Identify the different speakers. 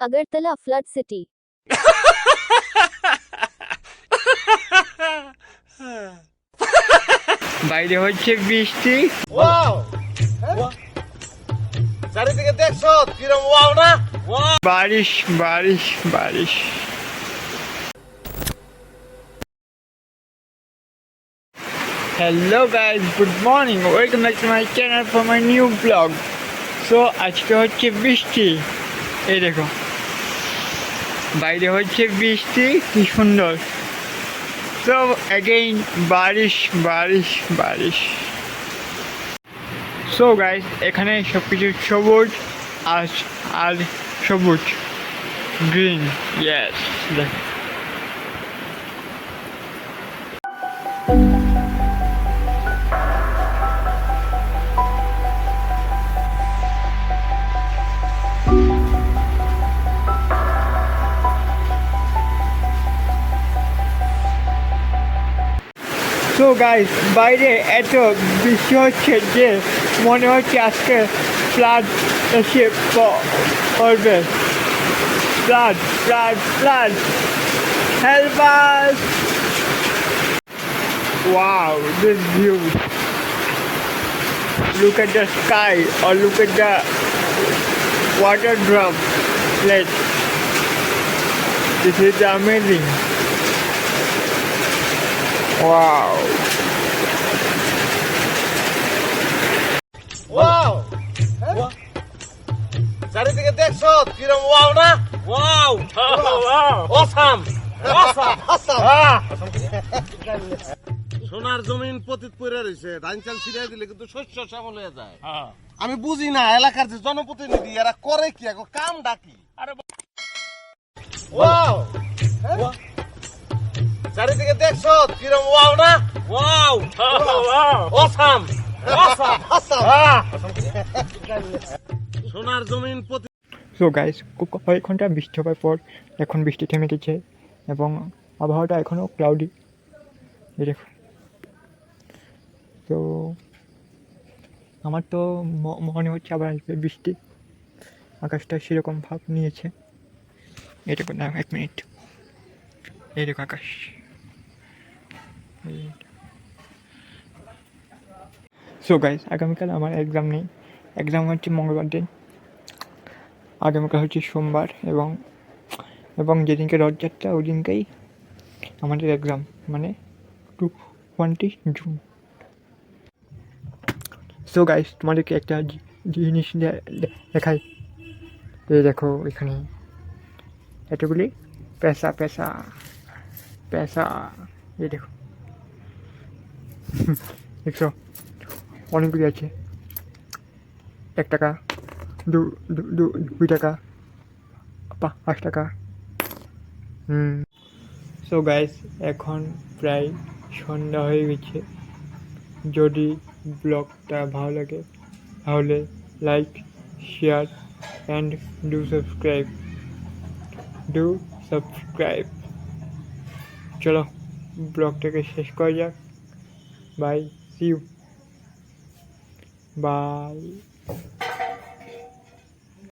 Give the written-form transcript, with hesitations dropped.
Speaker 1: Agartala flood city.
Speaker 2: বাইরে হচ্ছে বৃষ্টি।
Speaker 3: ওয়াও চারিদিকে দেখছো কিরম ওয়াও না
Speaker 2: বারিশ বারিশ বারিশ। Hello guys, good morning, welcome back to my channel for my new vlog. So আজকে হচ্ছে বৃষ্টি, এই দেখো বাইরে হচ্ছে বৃষ্টি, কি সুন্দর। সো অ্যাগেইন বারিশ বারিশ বারিশ। সো গাইজ, এখানে সব কিছু সবুজ আর আর সবুজ, গ্রিন, ইয়েস। দেখ তো গাইস, বাইরে এত বৃষ্টি হচ্ছে যে মনে হচ্ছে আজকে ফ্লাড এসে পড়বে। Flood flood flood, help us! Wow, this view, look at the sky or look at the water drop. This is amazing. Wow.
Speaker 3: Wow চারিদিকে দেখছো কিরম ওয়াও না ওয়াও অসাম অসাম অসাম সোনার জমিন পতিত পড়ে রয়েছে, ধান চাল ছিড়াই দিলে কিন্তু শস্য শ্যামল হয়ে যায়। আমি বুঝি না এলাকার যে জনপ্রতিনিধি এরা করে কি, এখন কাম ডাকি। ওয়াও চারিদিকে দেখছো কিরম ওয়াও না ওয়াও অসাম অসাম অসাম সোনার জমিন পতি।
Speaker 2: সো গাইস, কয়েক ঘন্টা বৃষ্টি হওয়ার পর এখন বৃষ্টি থেমে গেছে এবং আবহাওয়াটা এখনও ক্লাউডি, এই দেখো। তো আমার তো মনে হচ্ছে আবার আসবে বৃষ্টি, আকাশটা সেরকম ভাব নিয়েছে। এই দেখো না, এক মিনিট, এই দেখো আকাশ। সো গাইস, আগামীকাল আমার এক্সাম নেই, এক্সাম হচ্ছে মঙ্গলবার দিন, আগামীকাল হচ্ছে সোমবার, এবং যেদিনকে রথযাত্রা ওই দিনকেই আমাদের এক্সাম, মানে 20 জুন। সো গাইস, তোমাদেরকে একটা জিনিস দেখাই। এই দেখো এখানে এতগুলি পেশা পেশা পেশা, এই দেখো দেখছো অনেকগুলি আছে। 1 টাকা, 2 টাকা, 5 টাকা। সো গাইস, এখন প্রায় সন্ধ্যা হয়ে গেছে। যদি ব্লগটা ভালো লাগে তাহলে like, share and do subscribe. চলো ব্লগটাকে শেষ করা যাক। Bye, see you, by.